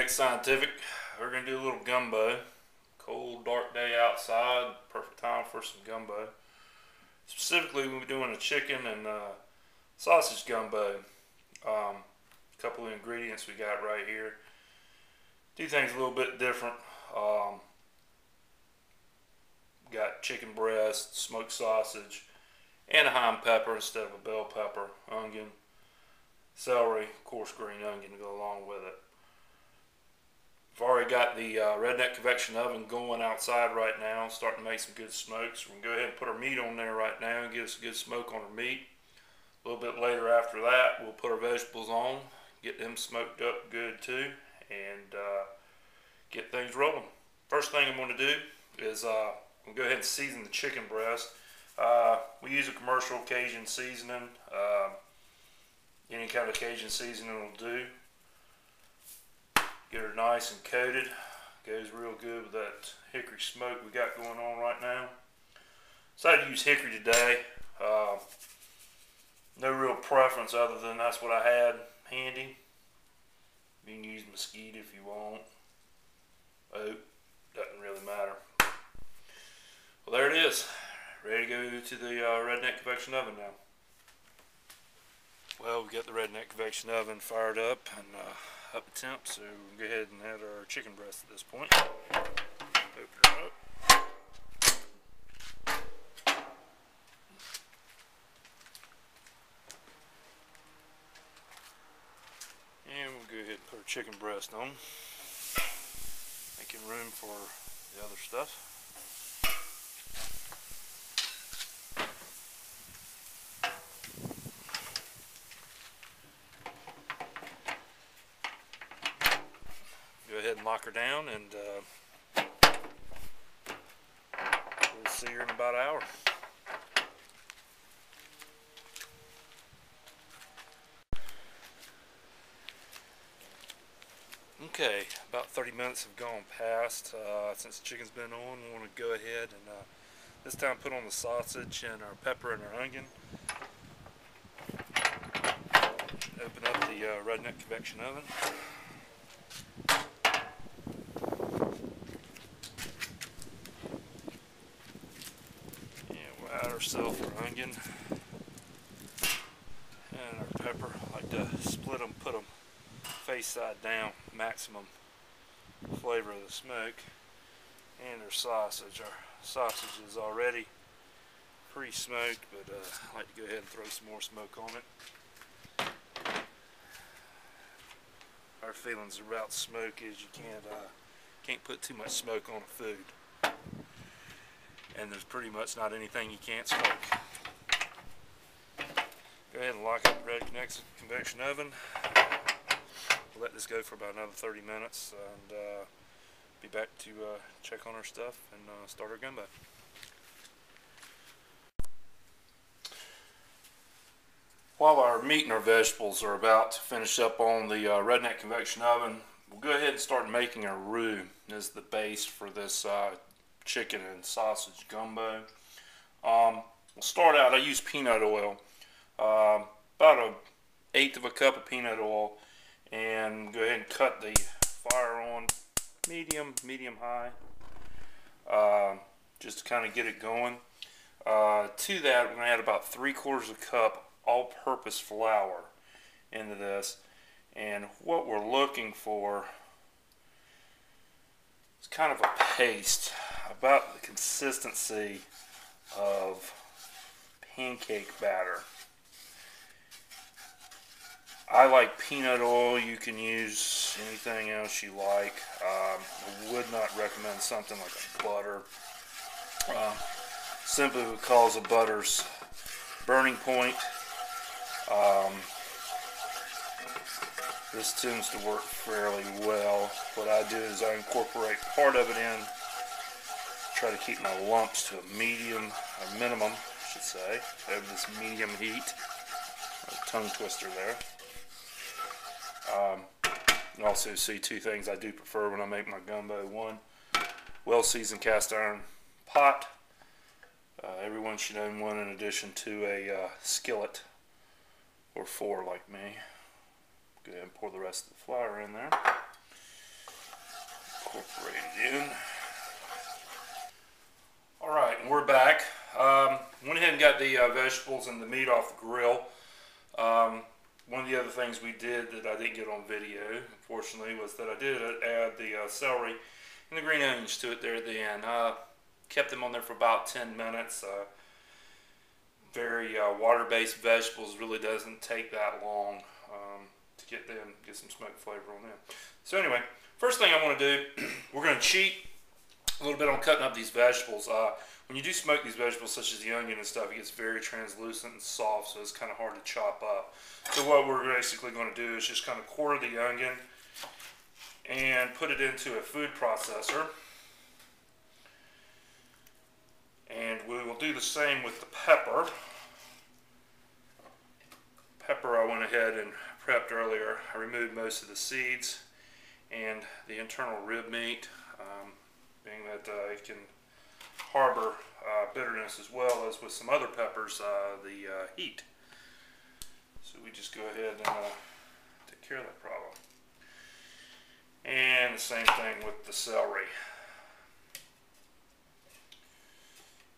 Redneck Scientific. We're going to do a little gumbo. Cold, dark day outside. Perfect time for some gumbo. Specifically, we'll be doing a chicken and sausage gumbo. A couple of ingredients we got right here. Do things a little bit different. Got chicken breast, smoked sausage, and a cayenne pepper instead of a bell pepper, onion, celery, coarse green onion to go along with it. I've already got the Redneck Convection Oven going outside right now, starting to make some good smokes. We're going to go ahead and put our meat on there right now and get us a good smoke on our meat. A little bit later after that, we'll put our vegetables on, get them smoked up good too, and get things rolling. First thing I'm going to do is I'm going to go ahead and season the chicken breast. We use a commercial Cajun seasoning. Any kind of Cajun seasoning will do. Get her nice and coated. Goes real good with that hickory smoke we got going on right now. Decided to use hickory today. No real preference other than that's what I had handy. You can use mesquite if you want. Oak, doesn't really matter. Well, there it is. Ready to go to the Redneck Convection Oven now. Well, we've got the Redneck Convection Oven fired up and up the temp, so we'll go ahead and add our chicken breast at this point. Open it up. And we'll go ahead and put our chicken breast on, making room for the other stuff. Go ahead and lock her down, and we'll see her in about an hour. Okay, about 30 minutes have gone past since the chicken's been on. We want to go ahead and this time put on the sausage and our pepper and our onion. Open up the Redneck Convection Oven. Add ourselves our onion and our pepper. I like to split them, put them face side down, maximum flavor of the smoke. And our sausage. Our sausage is already pre-smoked, but I like to go ahead and throw some more smoke on it. Our feelings about smoke is you can't put too much smoke on a food. And there's pretty much not anything you can't smoke. Go ahead and lock up the Redneck Convection Oven. We'll let this go for about another 30 minutes and be back to check on our stuff and start our gumbo. While our meat and our vegetables are about to finish up on the Redneck Convection Oven, we'll go ahead and start making our roux as the base for this chicken and sausage gumbo. We'll start out, I use peanut oil, about 1/8 of a cup of peanut oil, and go ahead and cut the fire on medium high, just to kind of get it going. To that, we're going to add about 3/4 of a cup all-purpose flour into this, and what we're looking for is kind of a paste about the consistency of pancake batter. I like peanut oil. You can use anything else you like. I would not recommend something like a butter, simply because of butter's burning point. This tends to work fairly well. What I do is I incorporate part of it in, try to keep my lumps to a medium, or minimum, I should say, over this medium heat. A tongue twister there. You also see two things I do prefer when I make my gumbo. One, well-seasoned cast iron pot. Everyone should own one in addition to a skillet, or 4 like me. Go ahead and pour the rest of the flour in there. incorporate it in. Alright, and we're back. Went ahead and got the vegetables and the meat off the grill. One of the other things we did that I didn't get on video, unfortunately, was that I did add the celery and the green onions to it there at the end. Kept them on there for about 10 minutes. Very water-based vegetables, really doesn't take that long to get some smoked flavor on them. So anyway, first thing I want to do, we're going to cheat a little bit on cutting up these vegetables. When you do smoke these vegetables, such as the onion and stuff, it gets very translucent and soft, so it's kind of hard to chop up. So what we're basically going to do is just kind of quarter the onion and put it into a food processor. And we will do the same with the pepper. Pepper I went ahead and prepped earlier. I removed most of the seeds and the internal rib meat, being that it can harbor bitterness as well as with some other peppers, the heat. So we just go ahead and take care of that problem. And the same thing with the celery.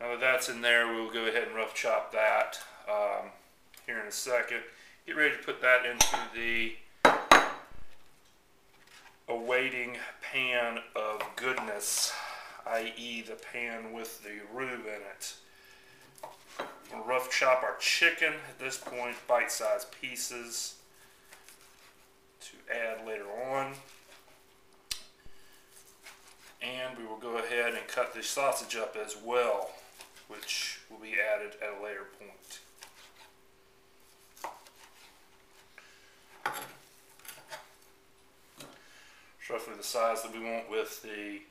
Now that that's in there, we'll go ahead and rough chop that here in a second. Get ready to put that into the awaiting pan of goodness, i.e. the pan with the roux in it. We'll rough chop our chicken at this point, bite-sized pieces to add later on. And we will go ahead and cut the sausage up as well, which will be added at a later point. It's roughly the size that we want with the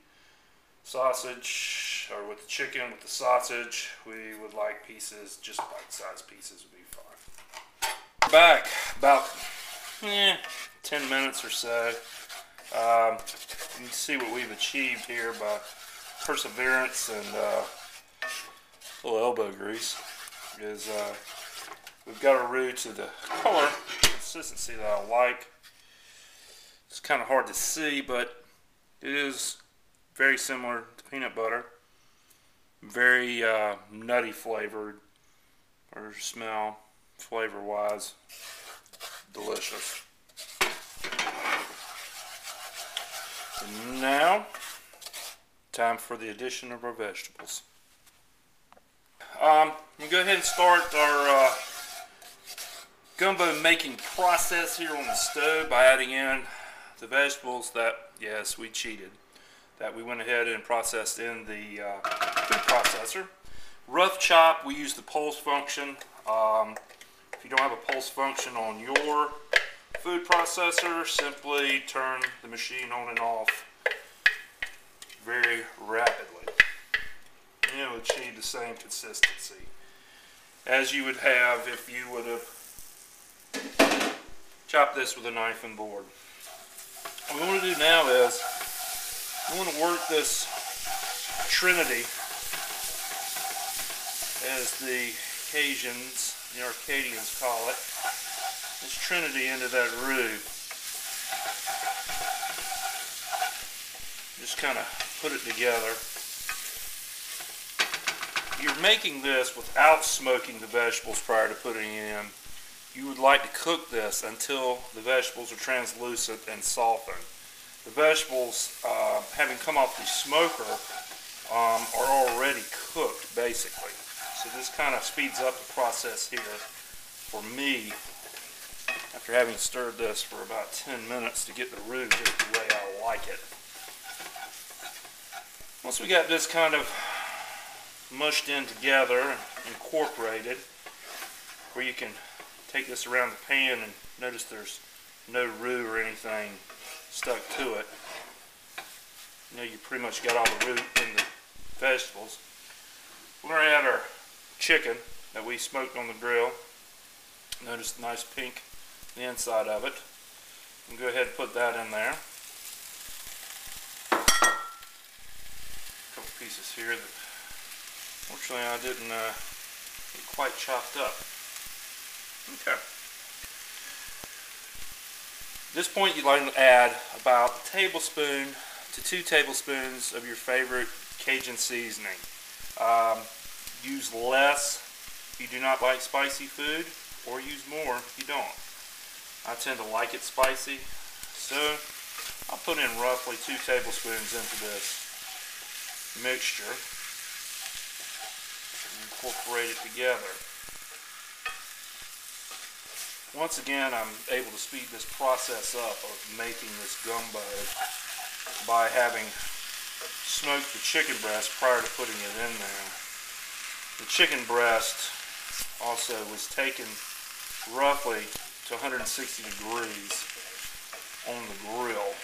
sausage, or with the chicken. With the sausage, we would like pieces, just bite-sized pieces would be fine. Back about 10 minutes or so. You can see what we've achieved here by perseverance and a little elbow grease. Is we've got a roux to the color consistency that I like. It's kind of hard to see, but it is very similar to peanut butter. Very nutty flavored, or smell, flavor-wise, delicious. And now, time for the addition of our vegetables. We'll go ahead and start our gumbo making process here on the stove by adding in the vegetables that, yes, we cheated, that we went ahead and processed in the food processor. Rough chop, we use the pulse function. If you don't have a pulse function on your food processor, simply turn the machine on and off very rapidly. And it will achieve the same consistency as you would have if you would have chopped this with a knife and board. What we want to do now is we want to work this trinity, as the Cajuns, the Arcadians call it, this trinity into that roux. Just kind of put it together. You're making this without smoking the vegetables prior to putting it in. You would like to cook this until the vegetables are translucent and softened. The vegetables, having come off the smoker, are already cooked basically. So this kind of speeds up the process here for me, after having stirred this for about 10 minutes to get the roux just the way I like it. Once we got this kind of mushed in together and incorporated, where you can take this around the pan and notice there's no roux or anything stuck to it. You know, you pretty much got all the roux in the vegetables. We're going to add our chicken that we smoked on the grill. Notice the nice pink on the inside of it. And go ahead and put that in there. A couple pieces here that fortunately I didn't get quite chopped up. Okay. At this point, you'd like to add about a tablespoon to 2 tablespoons of your favorite Cajun seasoning. Use less if you do not like spicy food, or use more if you don't. I tend to like it spicy, so I'll put in roughly 2 tablespoons into this mixture and incorporate it together. Once again, I'm able to speed this process up of making this gumbo by having smoked the chicken breast prior to putting it in there. The chicken breast also was taken roughly to 160 degrees on the grill.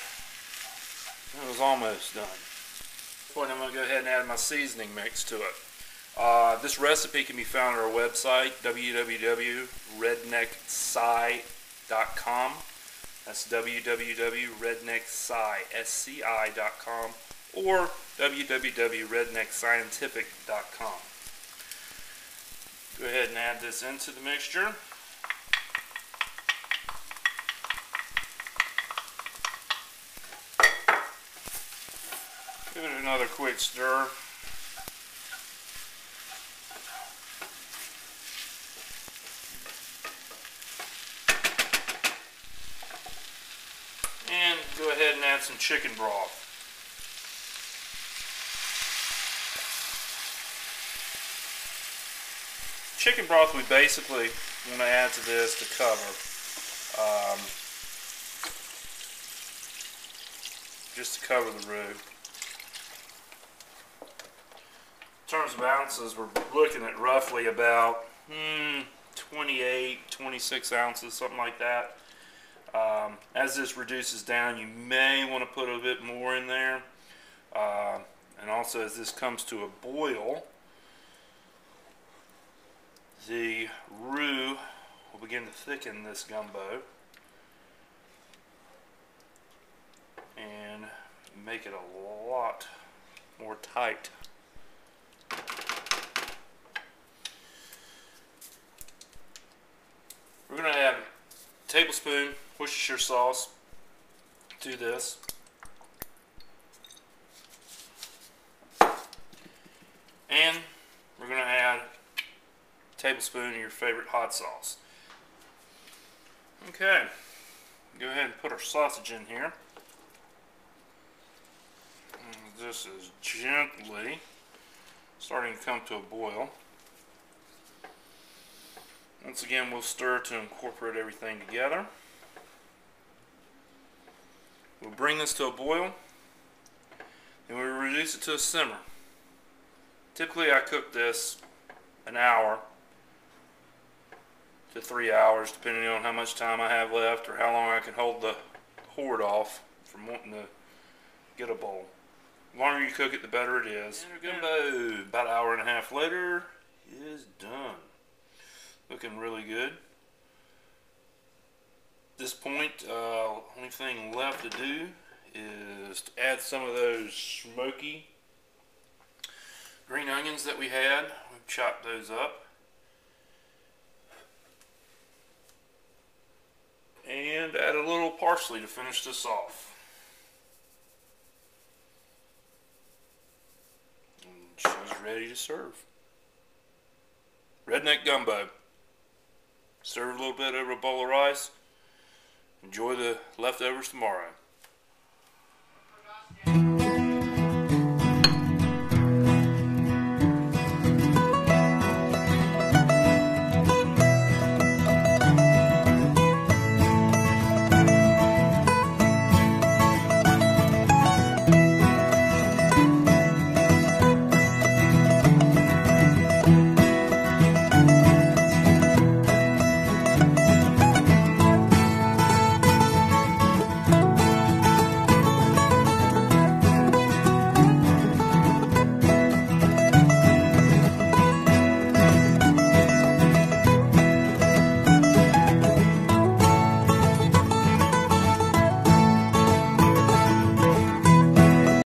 It was almost done. At this point, I'm going to go ahead and add my seasoning mix to it. This recipe can be found on our website, www.rednecksci.com. That's www.rednecksci.com or www.redneckscientific.com. Go ahead and add this into the mixture. Give it another quick stir. And go ahead and add some chicken broth. Chicken broth we basically want to add to this to cover. Just to cover the roux. In terms of ounces, we're looking at roughly about 28, 26 ounces, something like that. As this reduces down, you may want to put a bit more in there. And also, as this comes to a boil, the roux will begin to thicken this gumbo and make it a lot more tight. We're going to add a tablespoon Worcestershire sauce to this. And we're going to add a tablespoon of your favorite hot sauce. Okay, go ahead and put our sausage in here. And this is gently starting to come to a boil. Once again, we'll stir to incorporate everything together. We'll bring this to a boil, and we'll reduce it to a simmer. Typically, I cook this an hour to 3 hours, depending on how much time I have left or how long I can hold the hoard off from wanting to get a bowl. The longer you cook it, the better it is. And our gumbo, about an hour and a half later, is done. Looking really good. At this point, only thing left to do is to add some of those smoky green onions that we had. We've chopped those up. And add a little parsley to finish this off. And she's ready to serve. Redneck gumbo. Serve a little bit over a bowl of rice. Enjoy the leftovers tomorrow.